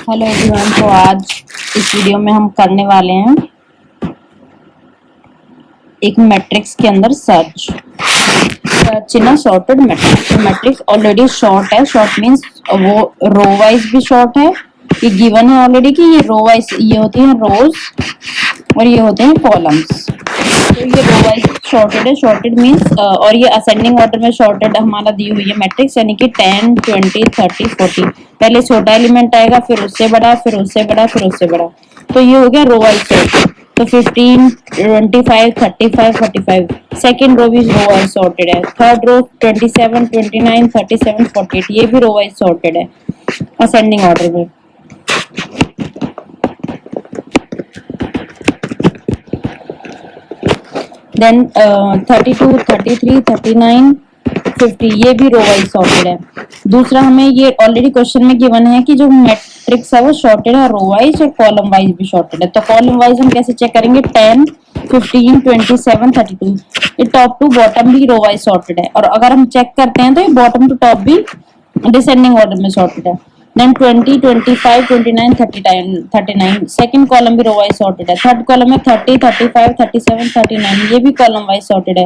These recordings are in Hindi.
Hello everyone. तो आज इस वीडियो में हम करने वाले हैं एक मैट्रिक्स के अंदर search in shorted matrix. Matrix already short है। शॉर्ट मींस वो रो वाइज भी शॉर्ट है। ये गिवन है ऑलरेडी कि ये रो वाइज, ये होती हैं रोज और ये होते हैं कॉलम्स। तो ये रो वाइज शॉर्टेड है। शॉर्टेड मींस और ये असेंडिंग ऑर्डर में शॉर्टेड हमारा दी हुई है मैट्रिक्स, यानी कि 10, 20, 30, 40। पहले छोटा एलिमेंट आएगा, फिर उससे बड़ा, फिर उससे बड़ा, फिर उससे बड़ा। तो ये हो गया रो वाइज सॉर्टेड। तो 15, 25, 35, 45 सेकेंड रो भी रो वाइज सॉर्टेड है। थर्ड रो 27, 29, 37, 48 ये भी रो वाइज सॉर्टेड है असेंडिंग ऑर्डर में। देन 32, 33, 39, 50 ये भी रो वाइज सॉर्टेड है। दूसरा हमें ये ऑलरेडी क्वेश्चन में गिवन है कि जो मैट्रिक्स है वो शॉर्टेड है रो वाइज और कॉलम वाइज भी शॉर्टेड है। तो कॉलम वाइज हम कैसे चेक करेंगे? 10, 15, 27, 32 ये टॉप टू बॉटम भी रो वाइज सॉर्टेड है। और अगर हम चेक करते हैं तो ये बॉटम टू टॉप भी डिसेंडिंग ऑर्डर में सॉर्टेड है। देन 20, 25, 29, 39 सेकंड कॉलम भी रो वाइज सॉर्टेड है। थर्ड कॉलम में 30, 35, 37, 39 ये भी कॉलम वाइज सॉर्टेड है।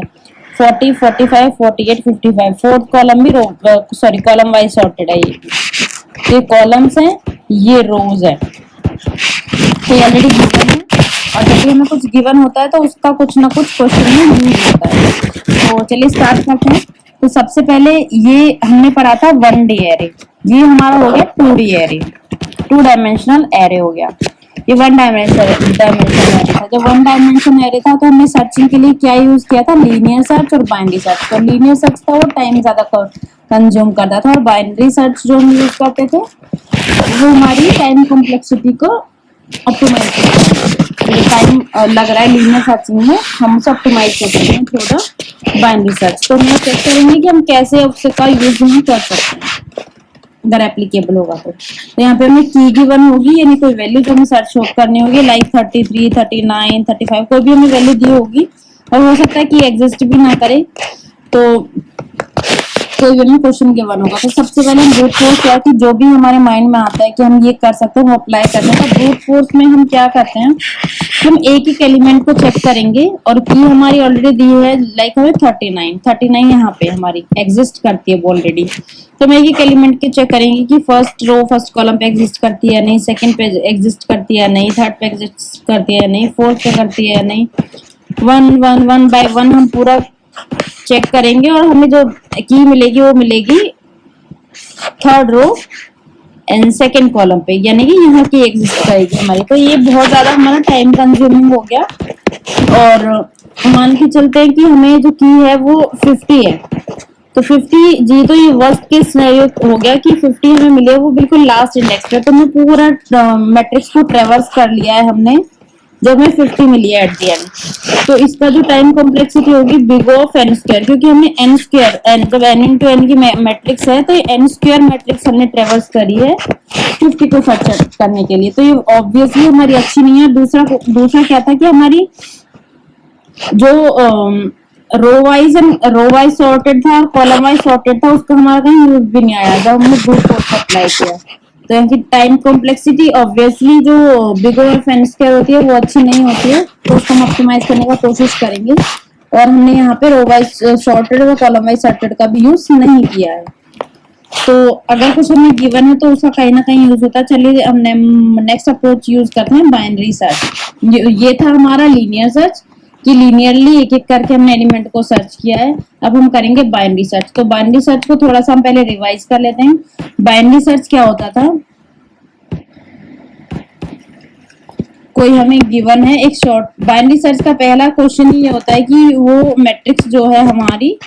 40, 45, 48, 55 फोर्थ कॉलम भी कॉलम वाइज सॉर्टेड है। ये कॉलम्स हैं, ये रोज है। तो ये ऑलरेडी गिवन है और जब भी हमें कुछ गिवन होता है तो उसका कुछ ना कुछ क्वेश्चन में यूज होता है। तो चलिए स्टार्ट करते हैं। तो सबसे पहले ये हमने पढ़ा था 1D एरे, ये हमारा हो गया 2D एरे, 2 डायमेंशनल एरे हो गया। ये 1 डायमेंशन एरे था। जब 1 डायमेंशन एरे था तो हमने सर्चिंग के लिए क्या यूज किया था? लीनियर सर्च और बाइनरी सर्च। तो लीनियर सर्च था वो टाइम ज्यादा कंज्यूम करता था, और बाइनरी सर्च जो हम यूज करते थे वो हमारी टाइम कॉम्प्लेक्सिटी को ऑप्टिमाइज करते हैं। टाइम लग रहा है लीनियर सर्चिंग में, हम उसे ऑप्टिमाइज कर सकते हैं थोड़ा बाइनरी सर्च। तो हम चेक करेंगे कि हम कैसे उसका यूज कर सकते हैं अगर एप्लीकेबल होगा तो यहाँ पे हमें की गिवन होगी, यानी कोई वैल्यू जो हमें सर्च करनी होगी, लाइक 33, 39, 35 कोई भी हमें वैल्यू दी होगी। और हो सकता है कि एग्जिस्ट भी ना करे, तो कोई भी क्वेश्चन गिवन होगा। तो सबसे पहले हम ब्रूट फोर्स क्या, कि जो भी हमारे माइंड में आता है कि हम ये कर सकते हैं वो अप्लाई करते हैं। तो ब्रूट फोर्स में हम क्या करते हैं, हम एक एक एलिमेंट को चेक करेंगे और की हमारी ऑलरेडी दी है, लाइक हमें 39 यहाँ पे हमारी एग्जिस्ट करती है ऑलरेडी। तो हम एक एक एलिमेंट के चेक करेंगे कि फर्स्ट रो फर्स्ट कॉलम पे एग्जिस्ट करती है या नहीं, सेकंड पे एग्जिस्ट करती है या नहीं, थर्ड पे एग्जिस्ट करती है या नहीं, फोर्थ पे करती है या नहीं। वन बाय वन हम पूरा चेक करेंगे और हमें जो की मिलेगी वो मिलेगी third row and second column पे, यानी कि यहाँ की एग्जिस्ट करेगी हमारी। तो ये बहुत ज्यादा हमारा टाइम कंज्यूमिंग हो गया। और मान के चलते हैं कि हमें जो की है वो 50 है, तो 50 जी, तो ये वर्स्ट केस सिनेरियो हो गया कि 50 हमें मिले वो बिल्कुल लास्ट इंडेक्स पे। तो हमें पूरा मैट्रिक्स को ट्रेवर्स कर लिया है हमने, जब हमें 50 मिली है एट दी एंड। तो इसका जो टाइम कॉम्प्लेक्सिटी होगी बिग ऑफ एन स्क्वायर, क्योंकि हमने एन स्क्वायर, जब एन इंटू एन की मैट्रिक्स है तो एन स्क्वायर मैट्रिक्स हमने ट्रेवर्स करी है 50 को सर्च करने के लिए। तो ये ऑब्वियसली हमारी अच्छी नहीं है। दूसरा क्या था कि हमारी जो रो वाइज सॉर्टेड था और कॉलम वाइज सॉर्टेड था, उसका हमारा कहीं यूज भी नहीं आया जब हमने ब्रूट फोर्स अप्लाई किया। तो इनकी टाइम कॉम्प्लेक्सिटी ऑब्वियसली जो बिग और फैन स्क्वायर होती है वो अच्छी नहीं होती है, तो उसको हम ऑप्टिमाइज करने का कोशिश करेंगे। और हमने यहाँ पे रो वाइज सॉर्टेड और कॉलम वाइज सॉर्टेड का भी यूज नहीं किया है। तो अगर कुछ हमें गिवन है तो उसका कहीं ना कहीं यूज होता है। चलिए हमने नेक्स्ट अप्रोच यूज करते हैं बाइनरी सर्च। ये था हमारा लीनियर सर्च कि लीनियरली एक एक करके हमने एलिमेंट को सर्च किया है। अब हम करेंगे बाइनरी सर्च। तो बाइनरी सर्च को थोड़ा सा हम पहले रिवाइज कर लेते हैं। बाइनरी सर्च क्या होता था, कोई हमें गिवन है एक शॉर्ट बाइनरी सर्च का पहला क्वेश्चन ये होता है कि वो मैट्रिक्स जो है हमारी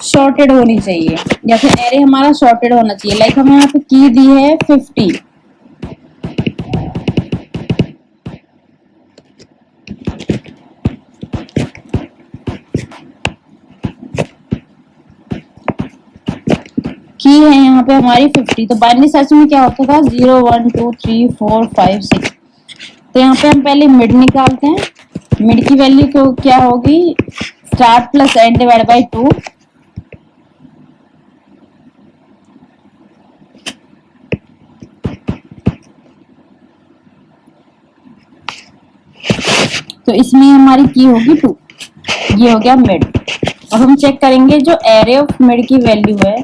शॉर्टेड होनी चाहिए, या फिर एरे हमारा शॉर्टेड होना चाहिए। लाइक हमें यहाँ पे की दी है 50, की है यहाँ पे हमारी 50। तो बाइनरी सर्च में क्या होता था 0, 1, 2, 3, 4, 5, 6। तो यहाँ पे हम पहले मिड निकालते हैं। मिड की वैल्यू क्या होगी, start plus and divide by 2। तो इसमें हमारी की होगी 2, ये हो गया मिड। अब हम चेक करेंगे जो एरे ऑफ मिड की वैल्यू है,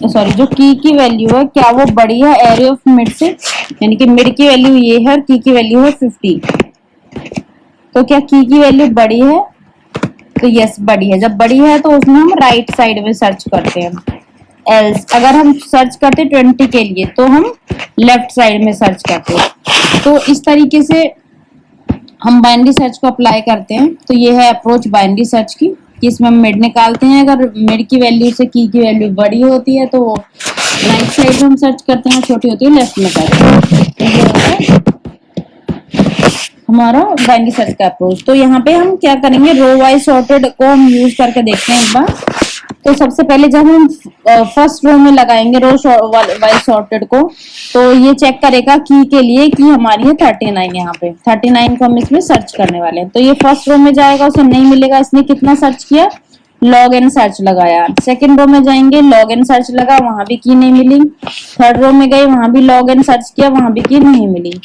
सॉरी जो की वैल्यू है, क्या वो बड़ी है एरे ऑफ मिड से, यानी कि मिड की वैल्यू ये है और की वैल्यू है 50, तो क्या की वैल्यू बड़ी है? तो यस बड़ी है। जब बड़ी है तो उसमें हम राइट साइड में सर्च करते हैं। एल्स अगर हम सर्च करते 20 के लिए तो हम लेफ्ट साइड में सर्च करते हैं। तो इस तरीके से हम बाइनरी सर्च को अप्लाई करते हैं। तो ये है अप्रोच बाइनरी सर्च की, कि इसमें हम मिड निकालते हैं। अगर मिड की वैल्यू से की वैल्यू बड़ी होती है तो राइट साइड में हम सर्च करते हैं, छोटी होती है लेफ्ट में करते हैं। तो ये होता है हमारा बाइनरी सर्च का अप्रोच। तो यहाँ पे हम क्या करेंगे, रो वाइज सॉर्टेड को हम यूज करके देखते हैं एक बार। तो सबसे पहले जब हम फर्स्ट रो में लगाएंगे रो वाइज सॉर्टेड को, तो ये चेक करेगा की के लिए कि हमारी है 39, यहाँ पे 39 को हम इसमें सर्च करने वाले हैं। तो ये फर्स्ट रो में जाएगा, उसे नहीं मिलेगा, इसने कितना सर्च किया, लॉग एन सर्च लगाया। सेकंड रो में जाएंगे, लॉग एन सर्च लगा, वहां भी की नहीं मिली। थर्ड रो में गए, वहां भी लॉग एन सर्च किया, वहां भी की नहीं मिली।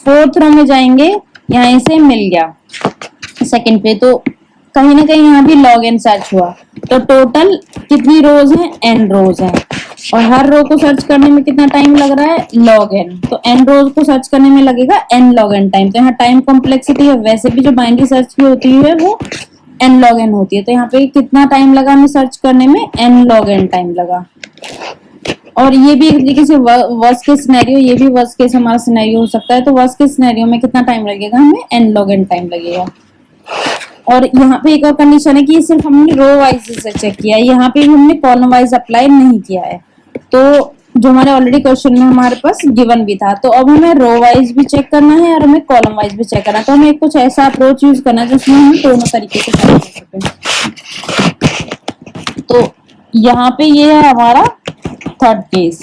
फोर्थ रो में जाएंगे, यहाँ से मिल गया सेकंड पे, तो कहीं ना कहीं यहाँ भी लॉग एन सर्च हुआ। तो टोटल कितनी रोज हैं, n रोज हैं, और हर रो को सर्च करने में कितना टाइम लग रहा है, log n। तो n रोज को सर्च करने में लगेगा n log n टाइम। तो यहाँ टाइम कॉम्प्लेक्सिटी है, वैसे भी जो बाइनरी सर्च की होती है वो n log n होती है। तो यहाँ पे कितना टाइम लगा हमें सर्च करने में, n log n टाइम लगा। और ये भी एक तरीके से वर्स्ट केस सिनेरियो, ये भी वर्स्ट केस हमारा सिनेरियो हो सकता है। तो वर्स्ट केस सिनेरियो में कितना टाइम लगेगा, हमें n log n टाइम लगेगा। और यहाँ पे एक और कंडीशन है कि सिर्फ हमने रो वाइज से चेक किया है, यहाँ पे हमने कॉलम वाइज अप्लाई नहीं किया है। तो जो हमारे ऑलरेडी क्वेश्चन में हमारे पास गिवन भी था, तो अब हमें रो वाइज भी चेक करना है और हमें कॉलम वाइज भी चेक करना है। तो हमें कुछ ऐसा अप्रोच यूज करना है जिसमें हम दोनों तरीके से चेक कर सकें। तो यहाँ पे ये है हमारा थर्ड केस,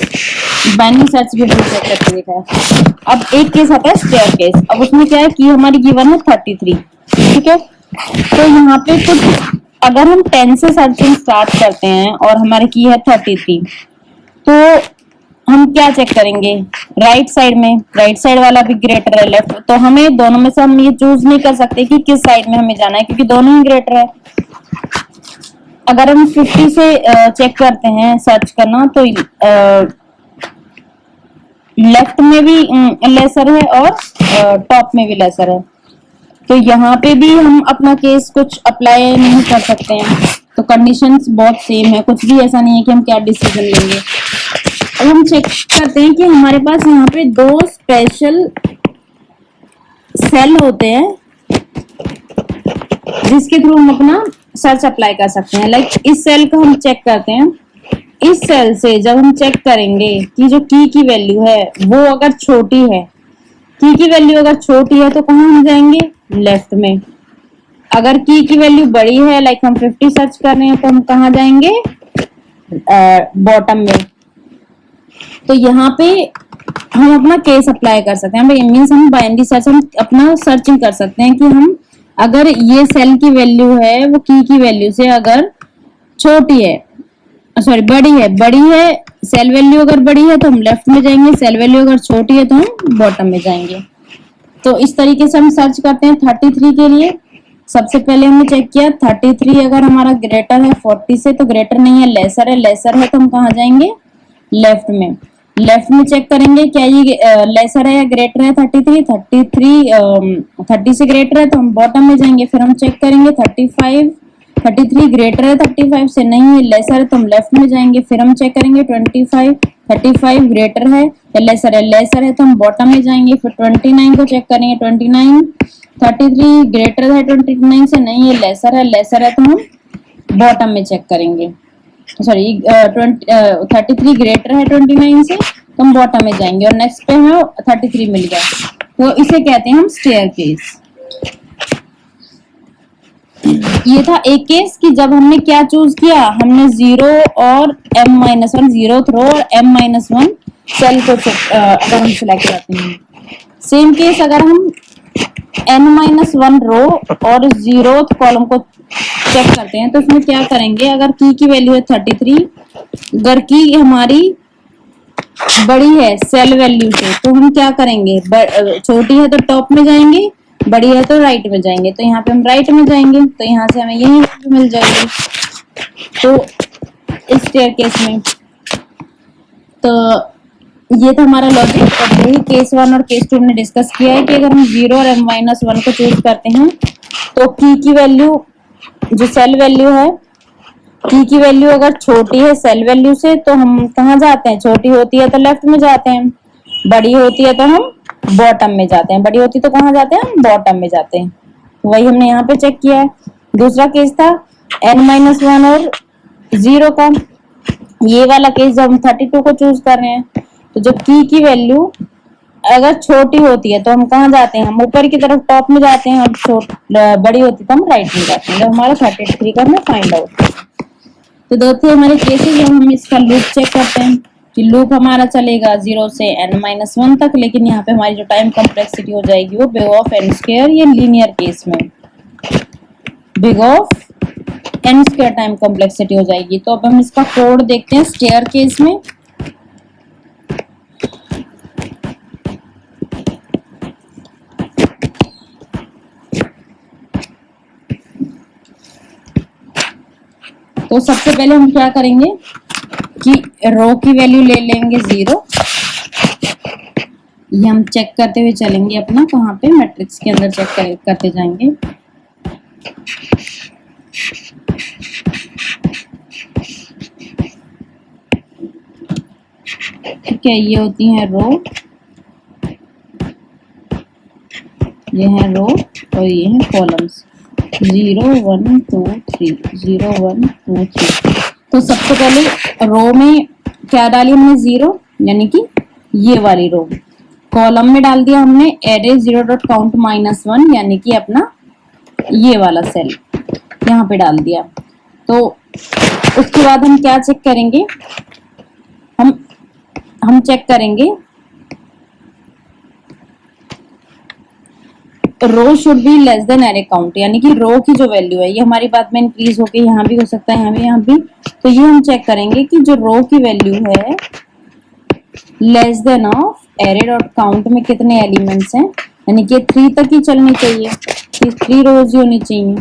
बाइनरी सर्च भी हमने चेक करके देखा है। अब एक केस आता है स्टेयर केस। अब उसमें क्या है कि हमारी गिवन है 33, ठीक है। तो यहाँ पे कुछ अगर हम 10 से सर्चिंग स्टार्ट करते हैं और हमारे की है 33, तो हम क्या चेक करेंगे, राइट साइड में, राइट साइड वाला भी ग्रेटर है लेफ्ट, तो हमें दोनों में से हम ये चूज नहीं कर सकते कि किस साइड में हमें जाना है, क्योंकि दोनों ही ग्रेटर है। अगर हम 50 से चेक करते हैं सर्च करना, तो लेफ्ट में भी लेसर है और टॉप में भी लेसर है। तो यहाँ पे भी हम अपना केस कुछ अप्लाई नहीं कर सकते हैं। तो कंडीशंस बहुत सेम है, कुछ भी ऐसा नहीं है कि हम क्या डिसीजन लेंगे। अब हम चेक करते हैं कि हमारे पास यहाँ पे दो स्पेशल सेल होते हैं जिसके थ्रू हम अपना सर्च अप्लाई कर सकते हैं। लाइक इस सेल को हम चेक करते हैं, इस सेल से जब हम चेक करेंगे कि जो की वैल्यू है वो अगर छोटी है, की वैल्यू अगर छोटी है तो कहाँ हम जाएंगे, लेफ्ट में। अगर की वैल्यू बड़ी है, लाइक हम 50 सर्च कर रहे हैं, तो हम कहाँ जाएंगे, बॉटम में। तो यहाँ पे हम अपना केस अप्लाई कर सकते हैं, मीन्स हम बाइनरी सर्च हम अपना सर्चिंग कर सकते हैं कि हम अगर ये सेल की वैल्यू है वो की वैल्यू से अगर छोटी है, सॉरी बड़ी है, सेल वैल्यू अगर बड़ी है तो हम लेफ्ट में जाएंगे, सेल वैल्यू अगर छोटी है तो हम बॉटम में जाएंगे। तो इस तरीके से हम सर्च करते हैं 33 के लिए। सबसे पहले हमने चेक किया 33 अगर हमारा ग्रेटर है 40 से, तो ग्रेटर नहीं है, लेसर है तो हम कहाँ जाएंगे, लेफ्ट में। लेफ्ट में चेक करेंगे क्या ये लेसर है या ग्रेटर है 33 30 से ग्रेटर है तो हम बॉटम में जाएंगे। फिर हम चेक करेंगे 33 ग्रेटर है 35 से, नहीं है, लेसर है तो हम लेफ्ट में जाएंगे। फिर हम चेक करेंगे 35 ग्रेटर है या लेसर है तो हम बॉटम में जाएंगे। फिर 29 को चेक करेंगे, 33 ग्रेटर है 29 से, नहीं है, लेसर है तो हम बॉटम में चेक करेंगे। सॉरी 33 ग्रेटर है 29 से तो हम बॉटम में जाएंगे। और नेक्स्ट पे हमें 33 मिल गया, तो इसे कहते हैं हम स्टेयर केस। ये था एक केस कि जब हमने क्या चूज किया, हमने 0 और m-1 जीरो रो और m-1 सेल को अगर हम सिलेक्ट करते हैं। सेम केस अगर हम n-1 रो और 0th कॉलम को चेक करते हैं, तो इसमें क्या करेंगे, अगर की वैल्यू है 33, अगर की हमारी बड़ी है सेल वैल्यू से, तो हम क्या करेंगे, छोटी है तो टॉप में जाएंगे, बड़ी है तो राइट में जाएंगे। तो यहाँ पे हम राइट में जाएंगे, तो यहाँ से हमें यही वैल्यू मिल जाएगी। तो इस स्टेयरकेस में तो ये था हमारा लॉजिक। और यही केस 1 और केस 2 हमने डिस्कस किया है कि अगर हम 0 और m-1 को चूज करते हैं तो की वैल्यू, जो सेल वैल्यू है, की वैल्यू अगर छोटी है सेल वैल्यू से तो हम कहाँ जाते हैं, छोटी होती है तो लेफ्ट में जाते हैं, बड़ी होती है तो हम बॉटम में जाते हैं, बड़ी होती तो कहाँ जाते हैं, हम बॉटम में जाते हैं। वही हमने यहाँ पे चेक किया है। दूसरा केस था n-1 और 0 का। ये वाला केस जब हम 32 को चूज कर रहे हैं तो जब की वैल्यू अगर छोटी होती है तो हम कहाँ जाते हैं, हम ऊपर की तरफ टॉप में जाते हैं, और बड़ी होती तो हम राइट में जाते हैं। जब हमारा 33 का हमें फाइंड आउट। तो दो थे हमारे केसेस। जब हम इसका लूप चेक करते हैं कि लूप हमारा चलेगा 0 से n-1 तक, लेकिन यहाँ पे हमारी जो टाइम कॉम्प्लेक्सिटी हो जाएगी वो बिग ऑफ n स्क्वायर, ये लीनियर केस में big of n square time complexity हो जाएगी। तो अब हम इसका कोड देखते हैं स्टेयर केस में। तो सबसे पहले हम क्या करेंगे कि रो की वैल्यू ले लेंगे 0। ये हम चेक करते हुए चलेंगे अपना, कहाँ पे मैट्रिक्स के अंदर चेक करते जाएंगे। ठीक है, ये होती है रो, ये है रो और ये है कॉलम्स 0 1 2 3 0 1 2 3। तो सबसे पहले रो में क्या डाली हमने 0, यानी कि ये वाली रो। कॉलम में डाल दिया हमने एरे 0.count-1, यानी कि अपना ये वाला सेल यहाँ पे डाल दिया। तो उसके बाद हम क्या चेक करेंगे, हम चेक करेंगे row should be less than array count, यानी कि रो की जो वैल्यू है ये हमारी बात में इंक्रीज होके यहाँ भी हो सकता है, यहाँ भी। तो ये हम चेक करेंगे कि जो रो की वैल्यू है less than of array dot count में कितने एलिमेंट्स हैं, यानी कि 3 तक ही चलनी चाहिए, 3 रोज ही होनी चाहिए।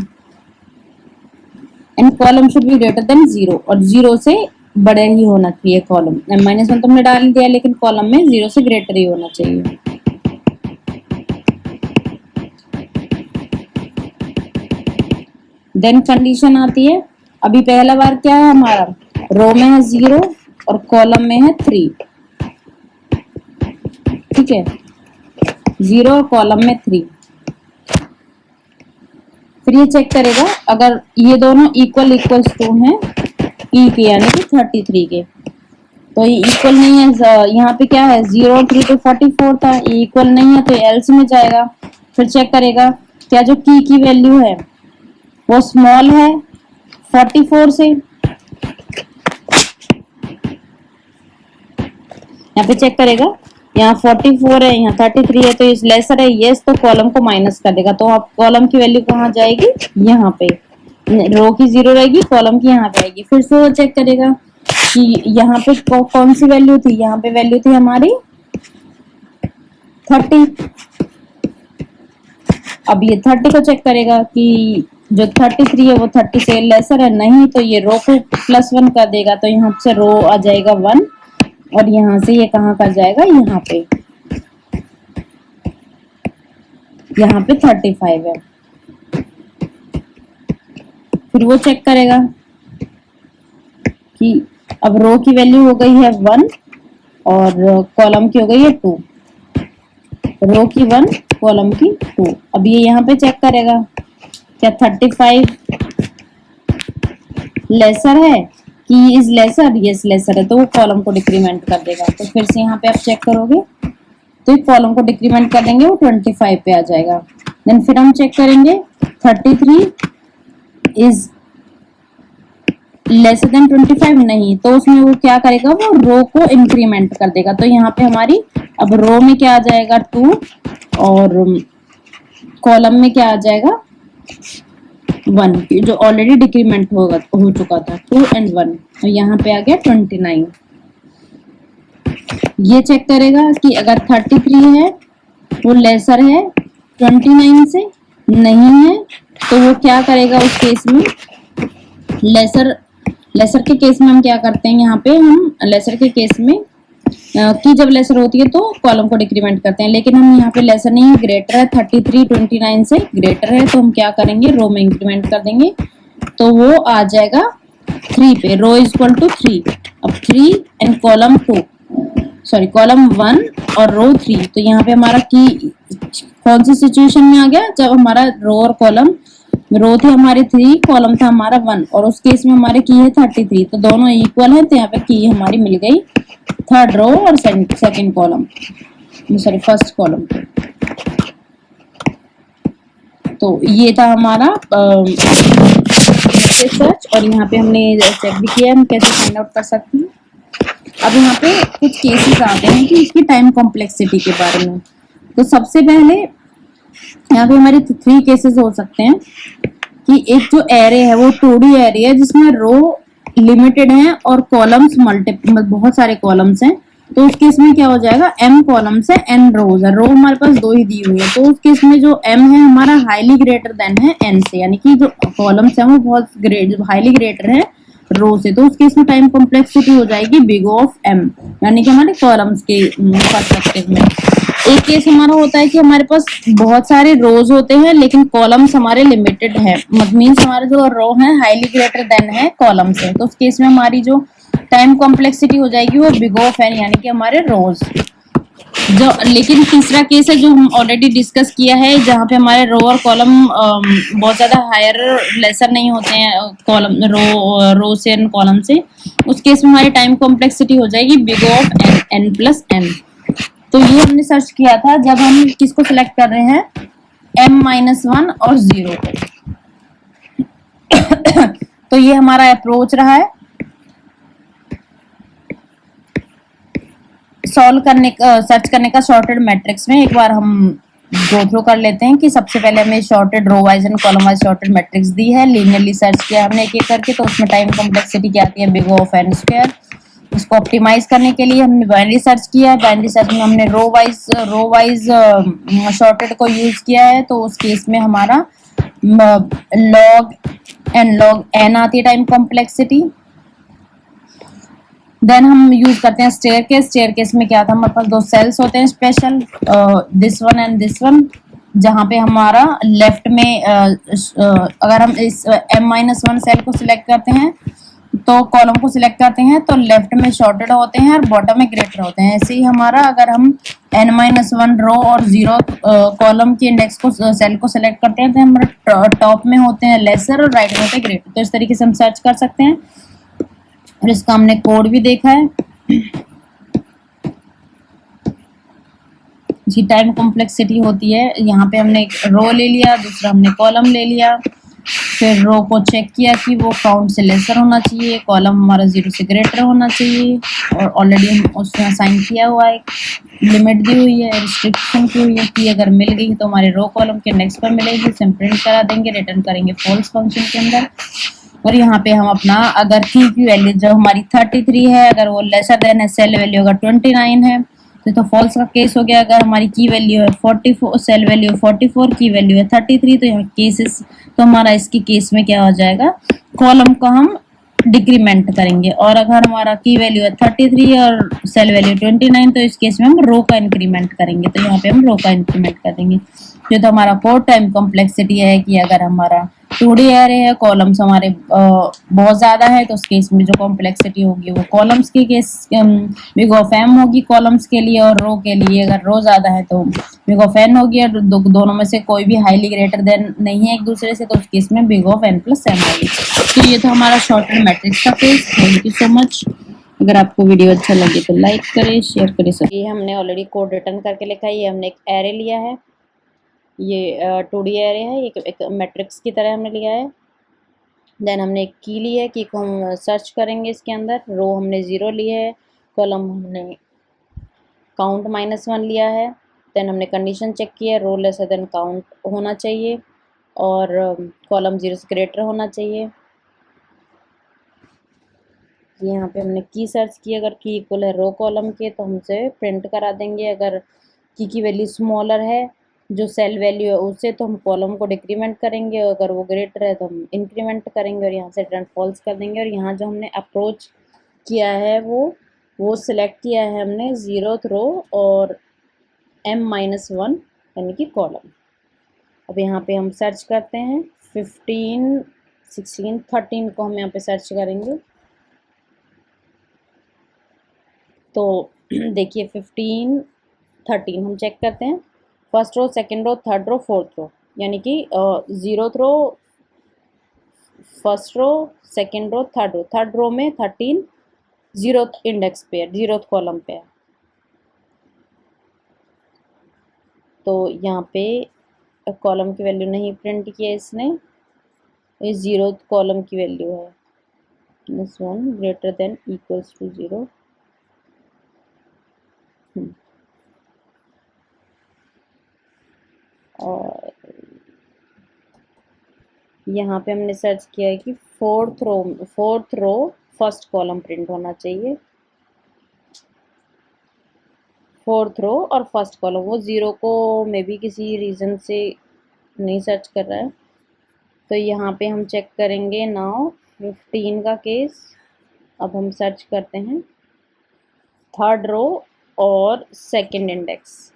And column should be greater than 0, और 0 से बड़े ही होना चाहिए कॉलम। m-1 तो हमने डाल दिया, लेकिन कॉलम में 0 से ग्रेटर ही होना चाहिए। देन कंडीशन आती है, अभी पहला बार क्या है हमारा, रो में है 0 और कॉलम में है 3। ठीक है, 0 और कॉलम में 3। फिर ये चेक करेगा अगर ये दोनों इक्वल्स टू हैं ई के, यानी कि 33 के। तो ये इक्वल नहीं है, यहाँ पे क्या है 0 और 3 तो 44 था, ये इक्वल नहीं है तो एल्स में जाएगा। फिर चेक करेगा क्या जो की वैल्यू है वो स्मॉल है 44 से। यहाँ पे चेक करेगा, यहाँ 44 है, यहाँ 33 है, तो इस लेसर है यस, तो कॉलम को माइनस कर देगा। तो आप कॉलम की वैल्यू कहाँ जाएगी, यहाँ पे। रो की 0 रहेगी, कॉलम की यहाँ पे आएगी। फिर से वो चेक करेगा कि यहाँ पे कौन सी वैल्यू थी, यहाँ पे वैल्यू थी हमारी 30। अब ये 30 को चेक करेगा कि जो 33 है वो 30 से लेसर है, नहीं तो ये रो को +1 कर देगा। तो यहाँ से रो आ जाएगा 1, और यहाँ से ये कहाँ कर जाएगा, यहाँ पे, यहाँ पे 35 है। फिर वो चेक करेगा कि अब रो की वैल्यू हो गई है 1 और कॉलम की हो गई है 2। रो की 1, कॉलम की 2। अब ये यहाँ पे चेक करेगा क्या 35 लेसर है कि इज लेसर, यस लेसर है, तो वो कॉलम को डिक्रीमेंट कर देगा। तो फिर से यहाँ पे आप चेक करोगे तो कॉलम को डिक्रीमेंट कर देंगे, वो 25 पे आ जाएगा। देन फिर हम चेक करेंगे 33 इज लेसर देन 25, नहीं, तो उसमें वो क्या करेगा, वो रो को इंक्रीमेंट कर देगा। तो यहाँ पे हमारी अब रो में क्या आ जाएगा 2 और कॉलम में क्या आ जाएगा 1, जो ऑलरेडी डिक्रीमेंट हो चुका था 2 और 1। तो यहाँ पे आ गया 29। ये चेक करेगा कि अगर 33 है वो लेसर है 29 से, नहीं है तो वो क्या करेगा उस केस में, लेसर लेसर के केस में हम क्या करते हैं, यहाँ पे हम लेसर के केस में की जब लेसर होती है तो कॉलम को डिक्रीमेंट करते हैं, लेकिन हम यहाँ पे लेसर नहीं है, ग्रेटर है, 33 29 से ग्रेटर है, तो हम क्या करेंगे, रो में इंक्रीमेंट कर देंगे, तो वो आ जाएगा 3 पे, रो इज इक्वल टू 3। अब 3 एंड कॉलम 2, सॉरी कॉलम 1 और रो 3, तो यहाँ पे हमारा की कौन सी सिचुएशन में आ गया, जब हमारा रो और कॉलम, रो थे हमारे 3, कॉलम था हमारा 1, और उस केस में हमारे की है 33, तो दोनों इक्वल है, तो यहाँ पे की हमारी मिल गई थर्ड रो और second column, sorry first column पे। तो ये था हमारा सर्च, और यहाँ पे हमने चेक भी किया हम कैसे फाइंड आउट कर सकते हैं। अब यहाँ पे कुछ केसेस आते हैं कि इसकी टाइम कॉम्प्लेक्सिटी के बारे में। तो सबसे पहले यहाँ पे हमारे 3 केसेस हो सकते हैं कि एक जो एरे है वो 2D एरे है जिसमें रो लिमिटेड है और कॉलम्स मल्टीपल, बहुत सारे कॉलम्स हैं, तो उस केस में क्या हो जाएगा, m कॉलम्स है n रोज है, रो हमारे पास 2 ही दी हुई है, तो उस केस में जो m है हमारा हाईली ग्रेटर देन है n से, यानी कि जो कॉलम्स है वो बहुत हाईली ग्रेटर है रो से, तो उस केस में टाइम कॉम्प्लेक्सिटी हो जाएगी बिग ऑफ m, यानी कि हमारे कॉलम्स के पर्सपेक्टिव में। एक केस हमारा होता है कि हमारे पास बहुत सारे रोज होते हैं लेकिन कॉलम्स हमारे लिमिटेड है, मींस हमारे जो रो है हाईली ग्रेटर देन है कॉलम से, तो उस केस में हमारी जो टाइम कॉम्प्लेक्सिटी हो जाएगी वो बिग ऑफ n, यानी कि हमारे रोज जो। लेकिन तीसरा केस है जो हम ऑलरेडी डिस्कस किया है, जहाँ पे हमारे रो और कॉलम बहुत ज्यादा हायर लेसर नहीं होते हैं कॉलम रो से एंड कॉलम से, उस केस में हमारी टाइम कॉम्प्लेक्सिटी हो जाएगी big of n plus n। तो ये हमने सर्च किया था जब हम किसको सिलेक्ट कर रहे हैं, m-1 और 0 तो ये हमारा अप्रोच रहा है सॉल्व करने का, सर्च करने का शॉर्टेड मैट्रिक्स में। एक बार हम गो थ्रू कर लेते हैं कि सबसे पहले हमें sorted row wise and column wise sorted matrix दी है, लीनियरली सर्च किया हमने एक एक करके, तो उसमें टाइम कॉम्प्लेक्सिटी क्या आती है, बिग ऑफ n स्क्वायर। इसको ऑप्टिमाइज करने के लिए हमने बाइनरी सर्च किया, बाइनरी सर्च में हमने रो वाइज शॉर्टेड को यूज किया है, तो उस केस में हमारा लॉग n आती है टाइम कॉम्प्लेक्सिटी। देन हम यूज करते हैं स्टेयरकेस में क्या था, हमारे पास 2 सेल्स होते हैं special, this one and this one, जहाँ पे हमारा लेफ्ट में अगर हम इस m-1 सेल को सिलेक्ट करते हैं तो कॉलम को सिलेक्ट करते हैं तो लेफ्ट में शॉर्टेड होते हैं और बॉटम में ग्रेटर होते हैं। ऐसे ही हमारा अगर हम n-1 रो और 0 कॉलम के इंडेक्स को सेल को सिलेक्ट करते हैं तो हमारे टॉप में होते हैं लेसर और राइट में होते हैं ग्रेटर। तो इस तरीके से हम सर्च कर सकते हैं, और इसका हमने कोड भी देखा है। इसकी टाइम कॉम्प्लेक्सिटी होती है, यहाँ पे हमने एक रो ले लिया, दूसरा हमने कॉलम ले लिया, फिर रो को चेक किया कि वो काउंट से लेसर होना चाहिए, कॉलम हमारा 0 से ग्रेटर होना चाहिए, और ऑलरेडी हम उसमें असाइन किया हुआ है, लिमिट दी हुई है, रिस्ट्रिक्शन की हुई है कि अगर मिल गई तो हमारे रो कॉलम के नेक्स्ट पर मिलेगी, उसे हम प्रिंट करा देंगे, रिटर्न करेंगे फॉल्स फंक्शन के अंदर। और यहाँ पे हम अपना अगर की वैल्यू जो हमारी 33 है, अगर वो लेसर देन है, सेल वैल्यू अगर 29 है तो फॉल्स का केस हो गया। अगर हमारी की वैल्यू है 44, सेल वैल्यू 44, की वैल्यू है 33, तो यहाँ केसेस, तो हमारा इसकी केस में क्या हो जाएगा, कॉलम को हम डिक्रीमेंट करेंगे, और अगर हमारा की वैल्यू है 33 और सेल वैल्यू 29 तो इस केस में हम रो का इंक्रीमेंट करेंगे, तो यहाँ पे हम रो का इंक्रीमेंट कर देंगे। जो तो हमारा कोड टाइम कॉम्प्लेक्सिटी है कि अगर हमारा 2D एरे है, कॉलम्स हमारे बहुत ज्यादा है, तो उस केस में जो कॉम्प्लेक्सिटी होगी वो कॉलम्स की केस बिग ऑफ m होगी कॉलम्स के लिए, और रो के लिए अगर रो ज्यादा है तो बिग ऑफ n होगी, और दोनों में से कोई भी हाईली ग्रेटर देन नहीं है एक दूसरे से, तो उस केस में big of n plus m होगी। तो ये तो हमारा शॉर्टेड मैट्रिक्स का case. Thank you so much. अगर आपको वीडियो अच्छा लगे तो लाइक करें, शेयर करें। ये हमने ऑलरेडी कोड रिटर्न करके लिखा है, ये हमने एक एरे लिया है, ये 2D एरे है, एक मैट्रिक्स की तरह हमने लिया है। देन हमने एक की ली है, की को हम सर्च करेंगे इसके अंदर, रो हमने 0 लिया है, कॉलम हमने काउंट -1 लिया है। देन हमने कंडीशन चेक किया, रो लेसर देन काउंट होना चाहिए और कॉलम 0 से ग्रेटर होना चाहिए। कि यहाँ पे हमने की सर्च की, अगर की इक्वल है रो कॉलम के तो हमसे प्रिंट करा देंगे, अगर की वैल्यू स्मॉलर है जो सेल वैल्यू है उससे तो हम कॉलम को डिक्रीमेंट करेंगे, अगर वो ग्रेटर है तो हम इंक्रीमेंट करेंगे और यहाँ से रिटर्न फॉल्स कर देंगे। और यहाँ जो हमने अप्रोच किया है वो सिलेक्ट किया है हमने 0th रो और m-1 यानी कि कॉलम। अब यहाँ पे हम सर्च करते हैं 15, 16, 13 को हम यहाँ पे सर्च करेंगे तो देखिए 15, 13 हम चेक करते हैं, first row, second row, third row, fourth row, यानी कि 0th row, first row, second row, third row में 13 0th इंडेक्स पे है, 0th कॉलम पे है। तो यहाँ पे कॉलम की वैल्यू नहीं प्रिंट किया इसने, ये 0th कॉलम की वैल्यू है -1 ग्रेटर देन इक्वल्स टू 0। और यहाँ पे हमने सर्च किया है कि fourth row first column print होना चाहिए, फोर्थ रो और फर्स्ट कॉलम, वो 0 को मे बी किसी रीज़न से नहीं सर्च कर रहा है। तो यहाँ पे हम चेक करेंगे नाउ 15 का केस। अब हम सर्च करते हैं थर्ड रो और सेकंड इंडेक्स,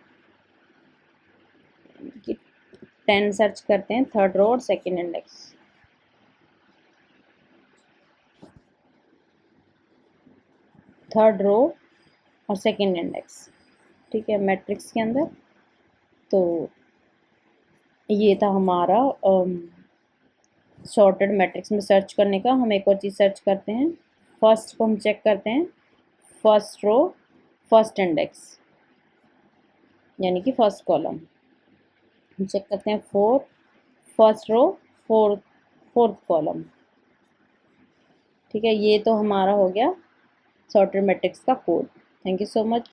10 सर्च करते हैं थर्ड रो और सेकंड इंडेक्स। थर्ड रो और सेकंड इंडेक्स, ठीक है, मैट्रिक्स के अंदर। तो ये था हमारा सॉर्टेड मैट्रिक्स में सर्च करने का। हम एक और चीज़ सर्च करते हैं, फर्स्ट को हम चेक करते हैं, फर्स्ट रो फर्स्ट इंडेक्स यानी कि फर्स्ट कॉलम। हम चेक करते हैं फर्स्ट रो फोर्थ कॉलम, ठीक है। ये तो हमारा हो गया सॉर्टेड मैट्रिक्स का code. Thank you so much.